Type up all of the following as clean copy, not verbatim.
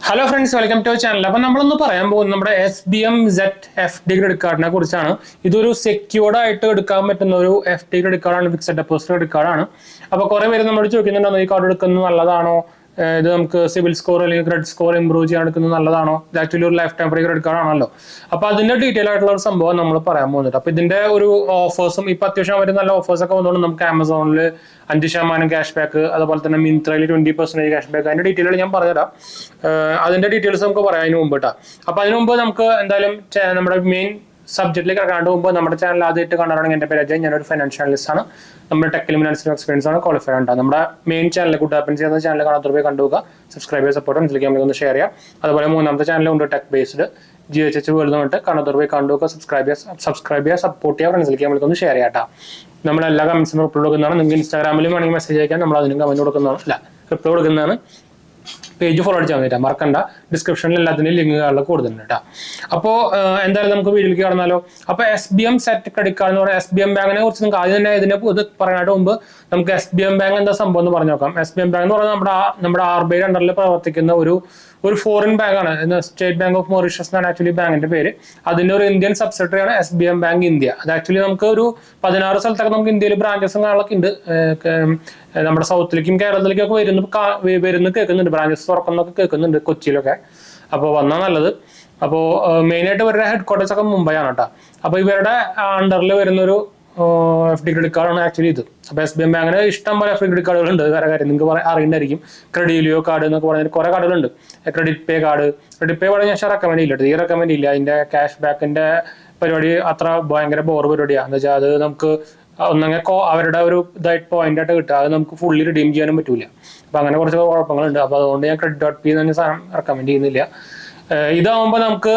Hello friends, welcome to channel. അപ്പം നമ്മളൊന്ന് പറയാൻ പോകുന്നത് നമ്മുടെ SBM-ZFD ക്രെഡിറ്റ് കാർഡിനെ കുറിച്ചാണ്. ഇതൊരു സെക്യൂർഡ് ആയിട്ട് എടുക്കാൻ പറ്റുന്ന ഒരു FD ക്രെഡിറ്റ് കാർഡാണ്, ഫിക്സഡ് ഡെപ്പോസിറ്റ് ക്രെഡിറ്റ് കാർഡാണ്. അപ്പോൾ കുറേ പേര് നമ്മളോട് ചോദിക്കുന്നുണ്ടോ ഈ കാർഡ് എടുക്കുന്നത് നല്ലതാണോ, ഇത് നമുക്ക് സിവിൽ സ്കോർ അല്ലെങ്കിൽ ക്രെഡിറ്റ് സ്കോർ ഇംപ്രൂവ് ചെയ്യാൻ എടുക്കുന്നത് നല്ലതാണോ, ഇത് ആക്ച്വലി ഒരു life time free credit card ആണല്ലോ. അപ്പോൾ അതിന്റെ ഡീറ്റെയിൽ ആയിട്ടുള്ള ഒരു സംഭവം നമ്മൾ പറയാൻ പോകുന്നുണ്ട്. അപ്പോൾ ഇതിന്റെ ഒരു ഓഫേഴ്സും ഇപ്പൊ അത്യാവശ്യം അവർ നല്ല ഓഫേഴ്സ് ഒക്കെ വന്നുകൊണ്ട് നമുക്ക് ആമസോണിൽ 5% ക്യാഷ് ബാക്ക്, അതുപോലെ തന്നെ മിന്ത്രയിൽ 20% ക്യാഷ് ബാക്ക്, അതിന്റെ ഡീറ്റെയിലുകൾ ഞാൻ പറഞ്ഞുതരാം. അതിന്റെ ഡീറ്റെയിൽസ് നമുക്ക് പറയാം അതിന് മുമ്പ് കേട്ടോ. അപ്പൊ അതിന് മുമ്പ് നമുക്ക് എന്തായാലും നമ്മുടെ മെയിൻ സബ്ജക്റ്റിലേക്ക് കടക്കാണ്ട് മുമ്പ് നമ്മുടെ ചാനൽ ആദ്യമായിട്ട് കണ്ടാണെങ്കിൽ എൻ്റെ പേര് അജയ്, ഞാനൊരു ഫൈനാൻഷ്യൽ അനലിസ്റ്റ് ആണ്. നമ്മുടെ ടെക് ഫിനാൻഷ്യൽ എക്സ്പീരിയൻസ് ആണ്, ക്വാളിഫൈഡ് ആണ്. നമ്മുടെ മെയിൻ ചാനൽ ഗുഡ് ഹാപ്പൻസ് ചെയ്യുന്ന ചാനൽ കാണാത്ത പോയി കണ്ടുപോകുക, സബ്സ്ക്രൈബ് ചെയ്യുക, സപ്പോർട്ട് ഇതിലേക്ക് നമുക്ക് ഒന്ന് ഷെയർ ചെയ്യാം. അതുപോലെ മൂന്നാമത്തെ ചാനലുണ്ട് ടെക് ബേസ്ഡ് GHH വേൾഡ് കാണാത്ത പോയി കണ്ടുപോകുക, സബ്സ്ക്രൈബ് ചെയ്യുക, സപ്പോർട്ട് ചെയ്യുക, ഫ്രണ്ട്സിലേക്ക് നമ്മൾക്കൊന്ന് ഷെയർ ചെയ്യാം കേട്ടോ. നമ്മുടെ എല്ലാ കമന്റ്സിനും റിപ്ലൈ കൊടുക്കുന്നതാണ്. നിങ്ങൾക്ക് ഇൻസ്റ്റാഗ്രാമിലും വേണമെങ്കിൽ മെസ്സേജ് അയക്കാൻ, നമ്മൾ അതിനും കമന്റ് കൊടുക്കുന്നതാണ്, അല്ല റിപ്ലൈ കൊടുക്കുന്നതാണ്. പേജ് ഫോളോ അടിച്ചാൽ മതി, മറക്കണ്ട. ഡിസ്ക്രിപ്ഷനിൽ എല്ലാത്തിനും ലിങ്കുകളിൽ കൊടുക്കുന്നുണ്ട് കേട്ടോ. അപ്പോൾ എന്തായാലും നമുക്ക് വീഡിയോയിലേക്ക് കടന്നാലോ. അപ്പോൾ SBM-ZFD ക്രെഡിറ്റ് കാർഡ് എന്ന് പറയുന്നത് SBM ബാങ്കിനെ കുറിച്ച് നിങ്ങൾക്ക് ആദ്യം തന്നെ ഇതിനെ പറയാനായിട്ട് മുമ്പ് നമുക്ക് SBM ബാങ്ക് എന്താ സംഭവം എന്ന് പറഞ്ഞു നോക്കാം. SBM ബാങ്ക് എന്ന് പറയുന്നത് നമ്മുടെ RBI അണ്ടറിൽ പ്രവർത്തിക്കുന്ന ഒരു ഫോറിൻ ബാങ്കാണ്. സ്റ്റേറ്റ് ബാങ്ക് ഓഫ് മൊറീഷ്യസ് എന്നാണ് ആക്ച്വലി ബാങ്കിന്റെ പേര്. അതിന്റെ ഒരു ഇന്ത്യൻ സബ്സിഡറി ആണ് SBM ബാങ്ക് ഇന്ത്യ. അത് ആക്ച്വലി നമുക്ക് ഒരു 16 സ്ഥലത്തൊക്കെ നമുക്ക് ഇന്ത്യയിൽ ബ്രാഞ്ചസും കാര്യങ്ങളൊക്കെ ഉണ്ട്. നമ്മുടെ സൗത്തിലേക്കും കേരളത്തിലേക്കും ഒക്കെ വരുന്ന കേൾക്കുന്നുണ്ട്, ബ്രാഞ്ചസ് തുറക്കുന്നൊക്കെ കേൾക്കുന്നുണ്ട് കൊച്ചിയിലൊക്കെ. അപ്പോൾ വന്നാൽ നല്ലത്. അപ്പോൾ മെയിനായിട്ട് ഇവരുടെ ഹെഡ് ക്വാർട്ടേഴ്സ് ഒക്കെ മുംബൈ ആണ് കേട്ടോ. അപ്പോൾ ഇവരുടെ അണ്ടറിൽ വരുന്നൊരു FD ക്രെഡിറ്റ് കാർഡാണ് ആക്ച്വലി ഇത്. അപ്പോൾ SBM ബാങ്കിന് ഇഷ്ടം പോലെ FD ക്രെഡിറ്റ് കാർഡുകളുണ്ട്. വേറെ കാര്യം നിങ്ങൾക്ക് അറിയേണ്ടായിരിക്കും. ക്രെഡിലിയോ കാർഡ് എന്നൊക്കെ പറഞ്ഞാൽ കുറേ കാർഡുകളുണ്ട്. ക്രെഡിറ്റ് പേ ഞാൻ റെക്കമെൻഡ് ചെയ്യില്ല, ഈ റെക്കമെൻഡ് ചെയ്യില്ല. അതിന്റെ ക്യാഷ് ബാക്കിന്റെ പരിപാടി അത്ര ഭയങ്കര ബോർ പരിപാടിയാണ്. എന്താ വെച്ചാൽ അത് നമുക്ക് ഒന്നെങ്കിൽ അവരുടെ ഒരു ഇതായിട്ട് പോയിന്റ് ആയിട്ട് കിട്ടുക, അത് നമുക്ക് ഫുള്ളി റിഡീം ചെയ്യാനും പറ്റൂല. അപ്പൊ അങ്ങനെ കുറച്ച് കുഴപ്പങ്ങളുണ്ട്. അപ്പൊ അതുകൊണ്ട് ഞാൻ Credit.p തന്നെ സാധനം റെക്കമെൻഡ് ചെയ്യുന്നില്ല. ഇതാവുമ്പോൾ നമുക്ക്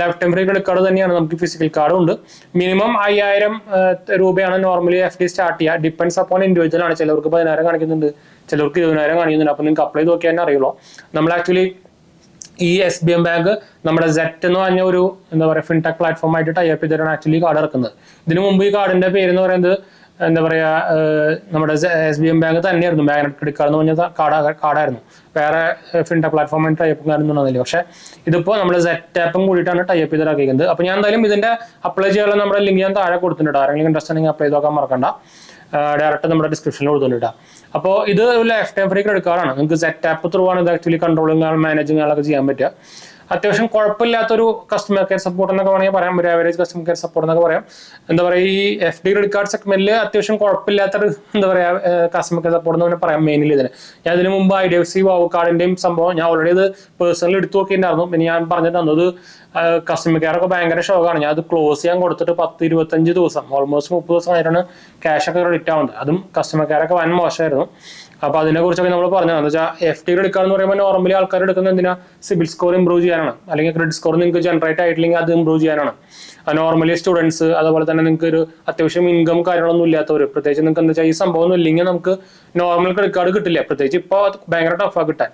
life time free credit card തന്നെയാണ്. നമുക്ക് ഫിസിക്കൽ കാർഡും ഉണ്ട്. മിനിമം 5000 രൂപയാണ് നോർമലി FD സ്റ്റാർട്ട് ചെയ്യുക. ഡിപ്പെൻഡ്സ് അപ്പോൺ ഇൻഡിവിജ്വൽ ആണ്. ചിലർക്ക് 10,000 കാണിക്കുന്നുണ്ട്, ചിലർക്ക് 20,000 കാണിക്കുന്നുണ്ട്. അപ്പൊ നിങ്ങൾക്ക് അപ്ലൈ ചെയ്ത് നോക്കിയാൽ തന്നെ അറിയുള്ളൂ. നമ്മൾ ആക്ച്വലി ഈ SBM ബാങ്ക് നമ്മുടെ ZET എന്ന് പറഞ്ഞ ഒരു എന്താ പറയുക ഫിൻടെക് പ്ലാറ്റ്ഫോം ആയിട്ട് ടൈപ്പ് ചെയ്തിട്ടാണ് ആക്ച്വലി കാർഡ് ഇറക്കുന്നത്. ഇതിനു മുമ്പ് ഈ കാർഡിന്റെ പേര് എന്ന് പറയുന്നത് എന്താ പറയുക നമ്മുടെ SBM ബാങ്ക് തന്നെയായിരുന്നു. മാഗ്നറ്റ് ക്രെഡിറ്റ് കാർഡ് എന്ന് പറഞ്ഞ കാർഡായിരുന്നു. വേറെ ഫിൻടെക് പ്ലാറ്റ്ഫോമായിട്ട് ടൈപ്പ് കാര്യമൊന്നും. പക്ഷേ ഇതിപ്പോൾ നമ്മൾ ZET ആപ്പും കൂടിയിട്ടാണ് ടൈപ്പ് ചെയ്തിട്ടാക്കിയത്. അപ്പോൾ ഞാൻ എന്തായാലും ഇതിന്റെ അപ്ലൈ ചെയ്യാനുള്ള നമ്മുടെ ലിങ്ക് ഞാൻ താഴെ കൊടുത്തിട്ടുണ്ട്. ആരെങ്കിലും ഇൻട്രസ്റ്റ് ഉണ്ടെങ്കിൽ അപ്ലൈ ചെയ്ത് നോക്കാൻ മറക്കണ്ട. ഡയറക്റ്റ് നമ്മുടെ ഡിസ്ക്രിപ്ഷനിൽ കൊടുത്തിട്ടുണ്ട്. അപ്പോൾ ഇത് ഒരു ലൈഫ് ടൈം ഫ്രീ ക്രെഡിറ്റ് കാർഡാണ്. നിങ്ങൾക്ക് ZET ആപ്പ് ത്രൂ ആണ് ഇത് ആക്ച്വലി കൺട്രോളിങ് മാനേജിങ് ഒക്കെ ചെയ്യാൻ പറ്റുക. അത്യാവശ്യം കുഴപ്പമില്ലാത്തൊരു കസ്റ്റമർ കെയർ സപ്പോർട്ട് എന്നൊക്കെ വേണമെങ്കിൽ പറയാം. ഒരു ആവറേജ് കസ്റ്റമർ കെയർ സപ്പോർട്ട് എന്നൊക്കെ പറയാം. എന്താ പറയുക, ഈ FD ക്രെഡിറ്റ് കാർഡ് സെഗ്മെന്റിൽ അത്യാവശ്യം കുഴപ്പമില്ലാത്തൊരു എന്താ പറയുക കസ്റ്റമർ കെയർ സപ്പോർട്ട് എന്ന് പറയാം. മെയിനിൽ ഇതിന് ഞാൻ ഇതിന് മുമ്പ് IDFC വാവ് കാർഡിന്റെയും സംഭവം ഞാൻ ഓൾറെഡി ഇത് പേഴ്സണലി എടുത്തു നോക്കിയിട്ടുണ്ടായിരുന്നു. പിന്നെ ഞാൻ പറഞ്ഞു തന്നത് കസ്റ്റമർ കെയർ ഒക്കെ ഭയങ്കര ഷോക്കാണ്. ഞാൻ അത് ക്ലോസ് ചെയ്യാൻ കൊടുത്തിട്ട് 10-25 ദിവസം, ഓൾമോസ്റ്റ് 30 ദിവസം ആയിട്ടാണ് ക്യാഷ് ഒക്കെ ക്രെഡിറ്റ് ആവുന്നത്. അതും കസ്റ്റമർ കെയർ ഒക്കെ വൻ മോശമായിരുന്നു. അപ്പൊ അതിനെ കുറിച്ചൊക്കെ നമ്മൾ പറഞ്ഞത് എന്താ വെച്ചാൽ FD ക്രെഡിറ്റ് കാർഡ് എന്ന് പറയുമ്പോൾ നോർമലി ആൾക്കാർ എടുക്കുന്നത് എന്തിനാ, സിബിൽ സ്കോർ ഇംപ്രൂവ് ചെയ്യാനാണ്, അല്ലെങ്കിൽ ക്രെഡിറ്റ് സ്കോർ നിങ്ങൾക്ക് ജനറേറ്റ് ആയിട്ടില്ലെങ്കിൽ അത് ഇംപ്രൂവ് ചെയ്യാനാണ്. നോർമലി സ്റ്റുഡൻസ്, അതുപോലെ തന്നെ നിങ്ങൾക്ക് ഒരു അത്യാവശ്യം ഇൻകം കാര്യങ്ങളൊന്നും ഇല്ലാത്തവർ, പ്രത്യേകിച്ച് നിങ്ങൾക്ക് എന്താ വെച്ചാൽ ഈ സംഭവം ഒന്നും ഇല്ലെങ്കിൽ നമുക്ക് നോർമൽ ക്രെഡിറ്റ് കാർഡ് കിട്ടില്ല. പ്രത്യേകിച്ച് ഇപ്പോൾ ഭയങ്കര ടഫാണ് കിട്ടാൻ.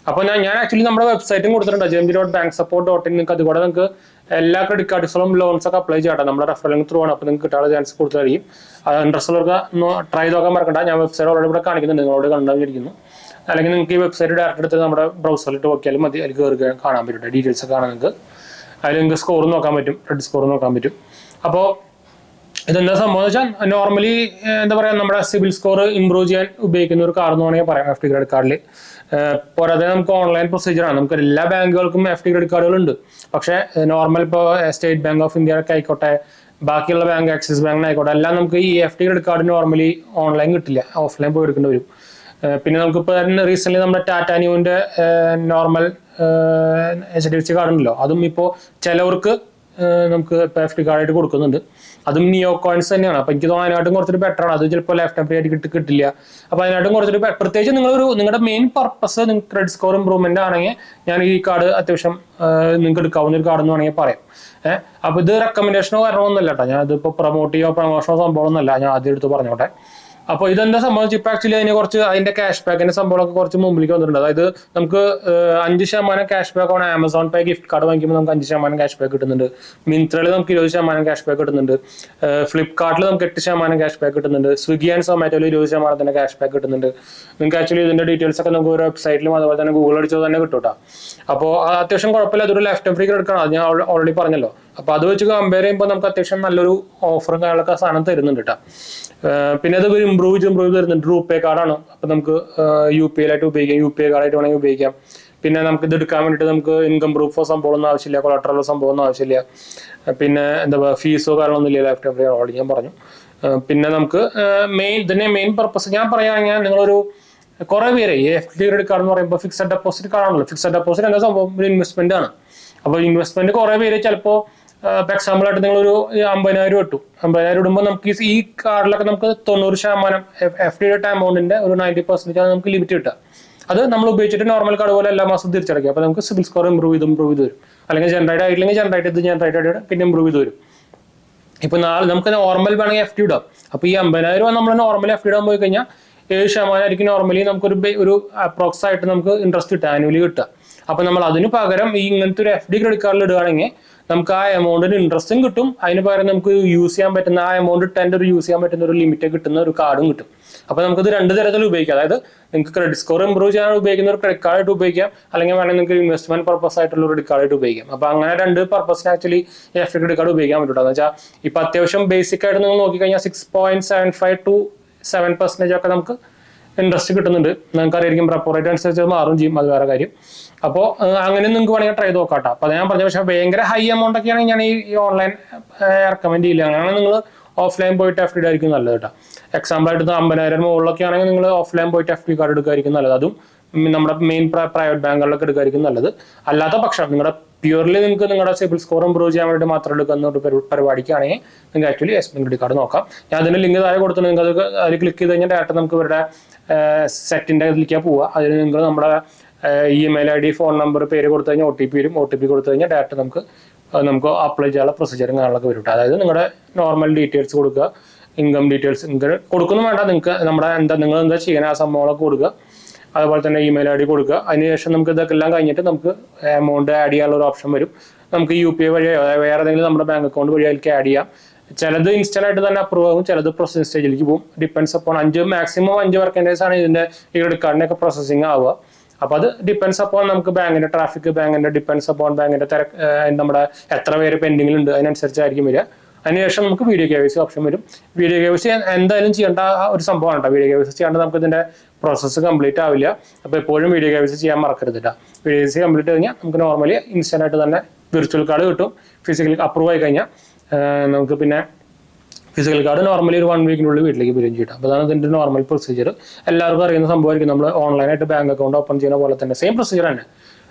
അപ്പോൾ ഞാൻ ആക്ച്വലി നമ്മുടെ വെബ്സൈറ്റും കൊടുത്തിട്ടുണ്ട്, jmb.banksupport.in. നിങ്ങൾക്ക് അതുകൂടെ നിങ്ങൾക്ക് എല്ലാ ക്രെഡിറ്റ് കാർഡ്സുകളും ലോൺസ് ഒക്കെ അപ്ലൈ ചെയ്യാം. നമ്മുടെ റെഫറൽ ത്രൂ ആണ്. അപ്പോൾ നിങ്ങൾക്ക് കിട്ടാനുള്ള ചാൻസ് കൊടുത്തായിരിക്കും. അത് ഇൻട്രസ്റ്റ് ഉള്ളവർക്ക് ട്രൈ നോക്കാൻ മറക്കണ്ട. ഞാൻ വെബ്സൈറ്റ് ഓൾറെഡി ഇവിടെ കാണിക്കുന്നുണ്ട്, നിങ്ങളോട് കണ്ടുകൊണ്ടിരിക്കുന്നു. അല്ലെങ്കിൽ നിങ്ങൾക്ക് ഈ വെബ്സൈറ്റ് ഡയറക്റ്റ് എടുത്ത് നമ്മുടെ ബ്രൗസറിലിട്ട് നോക്കിയാലും മതി. അതിൽ കയറി കാണാൻ പറ്റും, ഡീറ്റെയിൽസ് ഒക്കെ കാണാൻ നിങ്ങൾക്ക്. അതിൽ നിങ്ങൾക്ക് സ്കോർ നോക്കാൻ പറ്റും, ക്രെഡിറ്റ് സ്കോർ നോക്കാൻ പറ്റും. അപ്പോൾ ഇതെന്താ സംഭവം എന്ന് വെച്ചാൽ നോർമലി എന്താ പറയുക നമ്മുടെ സിബിൽ സ്കോർ ഇംപ്രൂവ് ചെയ്യാൻ ഉപയോഗിക്കുന്ന ഒരു കാർഡ് എന്ന് വേണമെങ്കിൽ പറയാം FD ക്രെഡിറ്റ് കാർഡിൽ. പോരാതെ നമുക്ക് ഓൺലൈൻ പ്രൊസീജിയറാണ്. നമുക്ക് എല്ലാ ബാങ്കുകൾക്കും FD ക്രെഡിറ്റ് കാർഡുകളുണ്ട്. പക്ഷേ നോർമൽ ഇപ്പോൾ സ്റ്റേറ്റ് ബാങ്ക് ഓഫ് ഇന്ത്യയൊക്കെ ആയിക്കോട്ടെ, ബാക്കിയുള്ള ബാങ്ക് ആക്സിസ് ബാങ്കിനായിക്കോട്ടെ, എല്ലാം നമുക്ക് ഈ FD credit card normally online കിട്ടില്ല, ഓഫ്ലൈൻ പോയി എടുക്കേണ്ടി വരും. പിന്നെ നമുക്കിപ്പോൾ റീസെന്റ് നമ്മുടെ ടാറ്റ ന്യൂവിന്റെ നോർമൽ HDFC കാർഡ് ഉണ്ടല്ലോ, അതും ഇപ്പോൾ ചിലവർക്ക് നമുക്ക് ഇപ്പോൾ FD കാർഡായിട്ട് കൊടുക്കുന്നുണ്ട്. അതും നിയോ കോയിൻസ് തന്നെയാണ്. അപ്പോൾ എനിക്ക് തോന്നുന്നു അതിനായിട്ടും കുറച്ചൊരു ബെറ്റർ ആണ്. അത് ചിലപ്പോൾ ലൈഫ് ടൈം ഫ്രീ ആയിട്ട് കിട്ടില്ല. അപ്പോൾ അതിനായിട്ടും കുറച്ചൊരു പ്രത്യേകിച്ച് നിങ്ങളുടെ മെയിൻ പർപ്പസ് നിങ്ങൾക്ക് ക്രെഡിറ്റ് സ്കോർ ഇംപ്രൂവ്മെന്റ് ആണെങ്കിൽ ഞാൻ ഈ കാർഡ് അത്യാവശ്യം നിങ്ങൾക്ക് എടുക്കാവുന്ന ഒരു കാർഡ് എന്ന് വേണമെങ്കിൽ പറയാം. അപ്പോൾ ഇത് റെക്കമെൻഡേഷനോ കാരണമൊന്നുമല്ല കേട്ടോ. ഞാൻ ഇതിപ്പോൾ പ്രൊമോട്ട് ചെയ്യോ പ്രൊമോഷനോ സംഭവമൊന്നുമല്ല. ഞാൻ ആദ്യം എടുത്ത് പറഞ്ഞോട്ടെ. അപ്പോൾ ഇതെന്താ സംഭവിച്ചു, ഇപ്പൊ ആക്ച്വലി അതിന്റെ ക്യാഷ് ബാക്കിന്റെ സംഭവങ്ങളൊക്കെ കുറച്ച് മുമ്പിലേക്ക് വന്നിട്ടുണ്ട്. അതായത് നമുക്ക് 5% ക്യാഷ് ബാക്ക് ആണ്. ആമസോൺ പേ ഗിഫ്റ്റ് കാർഡ് വാങ്ങിക്കുമ്പോൾ നമുക്ക് 5% ക്യാഷ് ബാക്ക് കിട്ടുന്നുണ്ട്. മിന്ത്രയിൽ നമുക്ക് 20% ക്യാഷ് ബാക്ക് കിട്ടുന്നുണ്ട്. ഫ്ലിപ്കാർട്ടിൽ നമുക്ക് 8% ക്യാഷ് ബാക്ക് കിട്ടുന്നുണ്ട്. സ്വിഗ്ഗി ആൻഡ് സൊമാറ്റോയിൽ 20% ക്യാഷ് ബാക്ക് കിട്ടുന്നുണ്ട്. നിങ്ങൾക്ക് ആക്ച്വലി ഇതിന്റെ ഡീറ്റെയിൽസ് ഒക്കെ നമുക്ക് ഒരു വെബ്സൈറ്റിലും അതുപോലെ തന്നെ ഗൂഗിൾ അടിച്ചത് തന്നെ കിട്ടും കേട്ടോ. അപ്പോൾ അത്യാവശ്യം കുഴപ്പമില്ല. അതൊരു left and free credit card, അത് ഞാൻ ഓൾറെഡി പറഞ്ഞല്ലോ. അപ്പൊ അത് വെച്ച് കമ്പയർ ചെയ്യുമ്പോൾ നമുക്ക് അത്യാവശ്യം നല്ലൊരു ഓഫറും കാര്യങ്ങളൊക്കെ സാധനം തരുന്നുണ്ട് കേട്ടോ. പിന്നെ അത് ഇമ്പ്രൂവ് തരുന്നുണ്ട്. റൂപേ കാർഡാണ്. അപ്പൊ നമുക്ക് UPI ആയിട്ട് ഉപയോഗിക്കാം, UPI കാർഡായിട്ട് വേണമെങ്കിൽ ഉപയോഗിക്കാം. പിന്നെ നമുക്ക് ഇത് എടുക്കാൻ വേണ്ടിയിട്ട് നമുക്ക് ഇൻകം പ്രൂഫോ സംഭവമൊന്നും ആവശ്യമില്ല, കൊളട്രലോ സംഭവമൊന്നും ആവശ്യമില്ല. പിന്നെ എന്താ പറയുക, ഫീസോ കാര്യങ്ങളൊന്നും ഇല്ല. ലെഫ്റ്റ് ആൻഡ് ഫ്രീ ഓൾറെഡി ഞാൻ പറഞ്ഞു. പിന്നെ നമുക്ക് മെയിൻ പർപ്പസ് ഞാൻ പറയുകയാണെങ്കിൽ, നിങ്ങളൊരു കുറെ പേര് FD ക്രെഡിറ്റ് കാർഡ് എന്ന് പറയുമ്പോൾ ഫിക്സഡ് ഡെപ്പോസിറ്റ് കാർഡാണല്ലോ. ഫിക്സഡ് ഡെപ്പോസിറ്റ് എന്താ സംഭവം, ഒരു ഇൻവെസ്റ്റ്മെന്റ് ആണ്. അപ്പോൾ ഇൻവെസ്റ്റ്മെന്റ് കുറെ പേര് ചിലപ്പോൾ എക്സാമ്പിൾ ആയിട്ട് നിങ്ങളൊരു 50,000 ഇട്ടു. 50,000 ഇടുമ്പോൾ നമുക്ക് ഈ കാർഡിലൊക്കെ നമുക്ക് 90% FD എമൗണ്ടിന്റെ ഒരു 90% ആണ് നമുക്ക് ലിമിറ്റ് കിട്ടുക. അത് നമ്മൾ ഉപയോഗിച്ചിട്ട് നോർമൽ കാർഡ് പോലെ എല്ലാ മാസം തിരിച്ചടക്കുക. അപ്പോൾ നമുക്ക് സിബിൽ സ്കോർ ഇമ്പ്രൂവ് ചെയ്ത് വരും. അല്ലെങ്കിൽ ജനറേറ്റ് ആയില്ലെങ്കിൽ ജനറേറ്റ് ആയിട്ട് പിന്നെ ഇമ്പ്രൂവ് ചെയ്ത് വരും. ഇപ്പൊ നമുക്ക് നോർമൽ വേണമെങ്കിൽ FD ഇടാം. അപ്പൊ ഈ 50,000 നമ്മൾ നോർമൽ FD ഇടാൻ പോയി കഴിഞ്ഞാൽ 7% ആയിരിക്കും നോർമലി നമുക്കൊരു അപ്രോക്സ് ആയിട്ട് നമുക്ക് ഇൻട്രസ്റ്റ് കിട്ടുക, ആനുവലി കിട്ടുക. അപ്പൊ നമ്മൾ അതിന് പകരം ഈ ഇങ്ങനത്തെ ഒരു FD ക്രെഡിറ്റ് കാർഡിൽ ഇടുകയാണെങ്കിൽ നമുക്ക് ആ എമൗണ്ടിന് ഇൻട്രസ്റ്റും കിട്ടും. അതിന് പകരം നമുക്ക് യൂസ് ചെയ്യാൻ പറ്റുന്ന ആ എമൗണ്ട് യൂസ് ചെയ്യാൻ പറ്റുന്ന ഒരു ലിമിറ്റ് കിട്ടുന്ന ഒരു കാർഡും കിട്ടും. അപ്പൊ നമുക്കിത് 2 തരത്തിൽ ഉപയോഗിക്കാം. അതായത് നിങ്ങൾക്ക് ക്രെഡിറ്റ് സ്കോർ ഇമ്പ്രൂവ് ചെയ്യാൻ ഉപയോഗിക്കുന്ന ഒരു ക്രെഡിറ്റ് കാർഡായിട്ട് ഉപയോഗിക്കാം, അല്ലെങ്കിൽ വേണമെങ്കിൽ നിങ്ങൾക്ക് ഇൻവെസ്റ്റ്മെന്റ് പർപ്പസ് ആയിട്ടുള്ള ഒരു ക്രെഡിറ്റ് കാർഡായിട്ട് ഉപയോഗിക്കാം. അപ്പൊ അങ്ങനെ 2 പർപ്പസിന് ആക്ച്വലി FD ക്രെഡിറ്റ് കാർഡ് ഉപയോഗിക്കാൻ പറ്റും. എന്ന് വെച്ചാൽ ഇപ്പൊ അത്യാവശ്യം ബേസിക് ആയിട്ട് നിങ്ങൾ നോക്കിക്കഴിഞ്ഞാൽ 6.75 to 7% ഒക്കെ നമുക്ക് ഇൻട്രസ്റ്റ് കിട്ടുന്നുണ്ട്. നിങ്ങൾക്ക് അറിയായിരിക്കും റെപ്പോ റേറ്റ് അനുസരിച്ച് മാറും ചെയ്യും, അത് വേറെ കാര്യം. അപ്പോൾ അങ്ങനെ നിങ്ങൾക്ക് വേണമെങ്കിൽ ട്രൈ ചെയ്ത് നോക്കാട്ടോ. അപ്പോൾ ഞാൻ പറഞ്ഞ പക്ഷേ ഭയങ്കര ഹൈ എമൗണ്ട് ഒക്കെ ആണെങ്കിൽ ഞാൻ ഈ ഓൺലൈൻ റെക്കമെൻഡ് ചെയ്യില്ല. അങ്ങനെയാണെങ്കിൽ നിങ്ങൾ ഓഫ്ലൈൻ പോയിട്ട് FD ആയിരിക്കും നല്ലത് കേട്ടോ. എക്സാമ്പിൾ ആയിട്ട് 50,000 മുകളിലൊക്കെ ആണെങ്കിൽ നിങ്ങൾ ഓഫ്ലൈൻ പോയിട്ട് FD കാർഡ് എടുക്കായിരിക്കും നല്ലത്. അതും നമ്മുടെ മെയിൻ പ്രൈവറ്റ് ബാങ്കുകളിലൊക്കെ എടുക്കായിരിക്കും നല്ലത്. അല്ലാത്ത പക്ഷം നിങ്ങളുടെ പ്യൂർലി നിങ്ങൾക്ക് നിങ്ങളുടെ സിബിൽ സ്കോർ ഇമ്പ്രൂവ് ചെയ്യാൻ വേണ്ടി മാത്രം എടുക്കുന്ന ഒരു പരിപാടിക്കാണെങ്കിൽ നിങ്ങൾക്ക് ആക്ച്വലി SBI ക്രെഡിറ്റ് കാർഡ് നോക്കാം. ഞാൻ അതിന്റെ ലിങ്ക് താഴെ കൊടുത്തിട്ട് നിങ്ങൾക്ക് അതിൽ ക്ലിക്ക് ചെയ്ത് കഴിഞ്ഞാൽ ഡയറക്റ്റ് നമുക്ക് ഇവരുടെ സെറ്റിന്റെ ഇതിലേക്ക് പോവുക. അതിൽ നിങ്ങൾ നമ്മുടെ ഇമെയിൽ ID, ഫോൺ നമ്പർ, പേര് കൊടുത്തു കഴിഞ്ഞാൽ OTP വരും. OTP കൊടുത്തു കഴിഞ്ഞാൽ ഡയറക്റ്റ് നമുക്ക് അപ്ലൈ ചെയ്യാനുള്ള പ്രൊസീജിയറും കാര്യങ്ങളൊക്കെ വരും. അതായത് നിങ്ങളുടെ നോർമൽ ഡീറ്റെയിൽസ് കൊടുക്കുക, ഇൻകം ഡീറ്റെയിൽസ് കൊടുക്കുന്നു വേണ്ട, നിങ്ങൾക്ക് നിങ്ങൾ എന്താ ചെയ്യണ ആ സംഭവങ്ങളൊക്കെ കൊടുക്കുക. അതുപോലെ തന്നെ ഇമെയിൽ ID കൊടുക്കുക. അതിനുശേഷം നമുക്ക് ഇതൊക്കെ എല്ലാം കഴിഞ്ഞിട്ട് നമുക്ക് എമൗണ്ട് ആഡ് ചെയ്യാനുള്ള ഒരു ഓപ്ഷൻ വരും. നമുക്ക് UPI വഴിയോ വേറെ ഏതെങ്കിലും നമ്മുടെ ബാങ്ക് അക്കൗണ്ട് വഴി അതിലേക്ക് ആഡ് ചെയ്യാം. ചിലത് ഇൻസ്റ്റന്റ് ആയിട്ട് തന്നെ അപ്രൂവ് ആകും, ചിലത് പ്രോസസ്സിംഗ് സ്റ്റേജിലേക്ക് പോകും. Depends upon maximum 5 working days ആണ് ഇതിന്റെ ഈ ക്രെഡിറ്റ് കാർഡിന്റെ ഒക്കെ പ്രോസസ്സിംഗ് ആവുക. അപ്പൊ അത് ഡിപ്പെൻസ് അപ്പോൺ നമുക്ക് ബാങ്കിന്റെ ട്രാഫിക്, ബാങ്കിന്റെ ഡിപ്പെൻസ് അപ്പോൺ ബാങ്കിന്റെ നമ്മുടെ എത്ര പേര് പെൻഡിങ്ങിലുണ്ട് അതിനനുസരിച്ചായിരിക്കും വരിക. അതിനുശേഷം നമുക്ക് വീഡിയോ KYC ഓപ്ഷൻ വരും. വീഡിയോ KYC എന്തായാലും ചെയ്യേണ്ട ഒരു സംഭവമാണ് കേട്ടോ. വീഡിയോ KYC ചെയ്യാണ്ട് നമുക്ക് ഇതിന്റെ പ്രോസസ്സ് കംപ്ലീറ്റ് ആവില്ല. അപ്പോൾ എപ്പോഴും വീഡിയോ KYC ചെയ്യാൻ മറക്കരുത് കേട്ടോ. വീഡിയോ KYC കംപ്ലീറ്റ് കഴിഞ്ഞാൽ നമുക്ക് നോർമലി ഇൻസ്റ്റന്റ് ആയിട്ട് തന്നെ വിർച്വൽ കാർഡ് കിട്ടും. ഫിസിക്കലി അപ്രൂവ് ആയി കഴിഞ്ഞാൽ നമുക്ക് പിന്നെ ഫിസിക്കൽ കാർഡ് നോർമലി ഒരു 1 വീക്കിനുള്ളിൽ വീട്ടിലേക്ക് വരും ചെയ്യും. അപ്പോൾ അതാണ് ഇതിന്റെ നോർമൽ പ്രൊസീജിയർ. എല്ലാവർക്കും അറിയുന്ന സംഭവമായിരിക്കും. നമ്മൾ ഓൺലൈനായിട്ട് ബാങ്ക് അക്കൗണ്ട് ഓപ്പൺ ചെയ്യുന്ന പോലെ തന്നെ സെയിം പ്രൊസീജിയർ തന്നെ.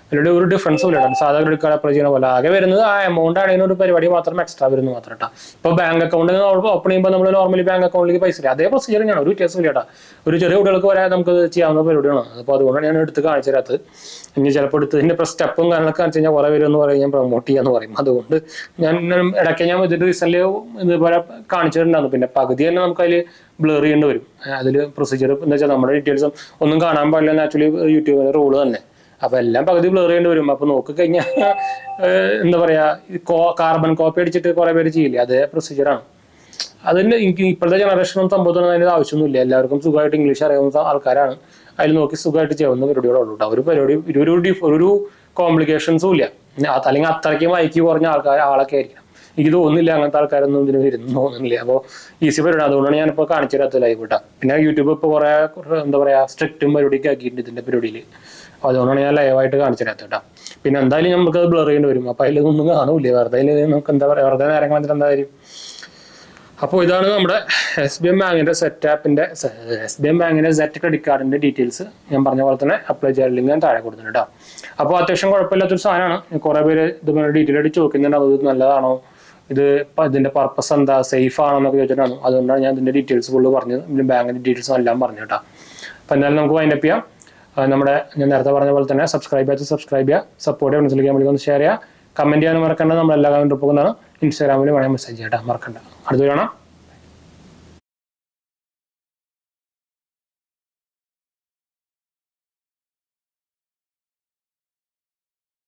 അതിലൂടെ ഒരു ഡിഫറൻസും ഇല്ല. സാധാ ക്രെഡിറ്റ് കാർഡ് അപ്ലൈ ചെയ്യുന്ന പോലെ ആകെ വരുന്നത് ആ എമൗണ്ട് ആണെങ്കിൽ ഒരു പരിപാടി മാത്രം എക്സ്ട്രാ വരുന്നു മാത്രം കേട്ടോ. ഇപ്പോൾ ബാങ്ക് അക്കൗണ്ട് ഓപ്പൺ ചെയ്യുമ്പോൾ നമ്മൾ നോർമലി ബാങ്ക് അക്കൗണ്ടിലേക്ക് പൈസ ഇല്ല, അതേ പ്രൊസീജിയർ തന്നെയാണ്, ഒരു വ്യത്യാസം ഇല്ല കേട്ടോ. ഒരു ചെറിയ കുട്ടികൾക്ക് വരെ നമുക്ക് ചെയ്യാവുന്ന പരിപാടിയാണ്. അപ്പോൾ അതുകൊണ്ടാണ് ഞാൻ എടുത്ത് കാണിച്ചു തരാത്തത്. ഇനി ചിലപ്പോൾ എടുത്തതിന്റെ സ്റ്റെപ്പും കാര്യങ്ങളൊക്കെ കാണിച്ചു കഴിഞ്ഞാൽ കുറെ പേര് എന്ന് പറയും ഞാൻ പ്രൊമോട്ട് ചെയ്യാന്ന് പറയും. അതുകൊണ്ട് ഞാൻ ഇടയ്ക്ക് ഞാൻ ഇതിന്റെ റീസെന്റ് ഇതുപോലെ കാണിച്ചിട്ടുണ്ടായിരുന്നു. പിന്നെ പകുതി തന്നെ നമുക്ക് അതിൽ ബ്ലർ ചെയ്യേണ്ടി വരും. അതിൽ പ്രൊസീജിയർ എന്താ വെച്ചാൽ നമ്മുടെ ഡീറ്റെയിൽസും ഒന്നും കാണാൻ പാടില്ല ആക്ച്വലി യൂട്യൂബിന്റെ റൂള് തന്നെ. അപ്പൊ എല്ലാം പകുതി ബ്ലർ ചെയ്യേണ്ടി വരും. അപ്പൊ നോക്കിക്കഴിഞ്ഞാൽ എന്താ പറയാ, കാർബൺ കോപ്പി അടിച്ചിട്ട് കുറെ പേര് ചെയ്യില്ലേ, അതേ പ്രൊസീജിയറാണ്. അതിന് ഇപ്പോഴത്തെ ജനറേഷനും സംഭവത്തിനൊന്നും അതിന്റെ ആവശ്യമൊന്നുമില്ല. എല്ലാവർക്കും സുഖമായിട്ട് ഇംഗ്ലീഷ് അറിയാവുന്ന ആൾക്കാരാണ്. അതിൽ നോക്കി സുഖമായിട്ട് ചെയ്യാവുന്ന പരിപാടികളുള്ളൂ കേട്ടോ. ഒരു പരിപാടി ഒരു കോംപ്ലിക്കേഷൻസും ഇല്ല. അല്ലെങ്കിൽ അത്രയ്ക്കും വൈക്ക് കുറഞ്ഞ ആളൊക്കെ ആയിരിക്കണം. എനിക്ക് തോന്നുന്നില്ല അങ്ങനത്തെ ആൾക്കാരൊന്നും ഇതിന് വരുന്നു തോന്നുന്നില്ല. അപ്പോൾ ഈസി പരിപാടി. അതുകൊണ്ടാണ് ഞാനിപ്പോൾ കാണിച്ചു തരാത്ത ലൈവ് കേട്ടോ. പിന്നെ യൂട്യൂബ് ഇപ്പോൾ കുറെ എന്താ പറയാ സ്ട്രിക്റ്റും പരിപാടിയൊക്കെ ആക്കിയിട്ടുണ്ട് ഇതിന്റെ പരിപാടിയിൽ. അതുകൊണ്ടാണ് ഞാൻ ലൈവായിട്ട് കാണിച്ചു തരാത്ത കേട്ടോ. പിന്നെ എന്തായാലും നമുക്ക് അത് ബ്ലർ ചെയ്യേണ്ടി വരും. അപ്പൊ അതിലൊന്നും കാണൂല്ലേ, വെറുതെ നമുക്ക് എന്താ പറയാ, വെറുതെ നേരം കളഞ്ഞിട്ട് എന്താ കാര്യം. അപ്പോൾ ഇതാണ് നമ്മുടെ SBI ബാങ്കിന്റെ SBI ബാങ്കിന്റെ സെറ്റ് ക്രെഡിറ്റ് കാർഡിന്റെ ഡീറ്റെയിൽസ്. ഞാൻ പറഞ്ഞ പോലെ തന്നെ അപ്ലൈ ചെയ്യാൻ ലിങ്ക് ഞാൻ താഴെ കൊടുത്തിട്ടുണ്ട് കേട്ടോ. അപ്പോൾ അത്യാവശ്യം കുഴപ്പമില്ലാത്തൊരു സാധനമാണ്. കുറെ പേര് ഇതുപോലെ ഡീറ്റെയിൽ ആയിട്ട് ചോദിക്കുന്നുണ്ട്, അത് നല്ലതാണോ, ഇതിന്റെ പർപ്പസ് എന്താ, സേഫ് ആണോ എന്നൊക്കെ ചോദിച്ചിട്ടാണ്. അതുകൊണ്ടാണ് ഞാൻ ഇതിന്റെ ഡീറ്റെയിൽസ് ഫുള്ള് പറഞ്ഞത്. ഇതിന്റെ ബാങ്കിന്റെ ഡീറ്റെയിൽസ് എല്ലാം പറഞ്ഞു കേട്ടോ. അപ്പോൾ എന്തായാലും നമുക്ക് വൈൻഡപ്പ് ചെയ്യാം. ഞാൻ നേരത്തെ പറഞ്ഞ പോലെ തന്നെ സബ്സ്ക്രൈബ് ചെയ്യുക, സപ്പോർട്ട് ചെയ്യാൻ മനസ്സിലാക്കാൻ ഷെയർ ചെയ്യുക, കമന്റ് ചെയ്യാനും മറക്കണ്ട. നമ്മളെല്ലാ കമന്റ് പോകുന്നതാണ്. ഇൻസ്റ്റാഗ്രാമിൽ വേണമെങ്കിൽ മെസ്സേജ് ചെയ്യട്ടെ, മറക്കണ്ട. അടുത്ത് കാണാം.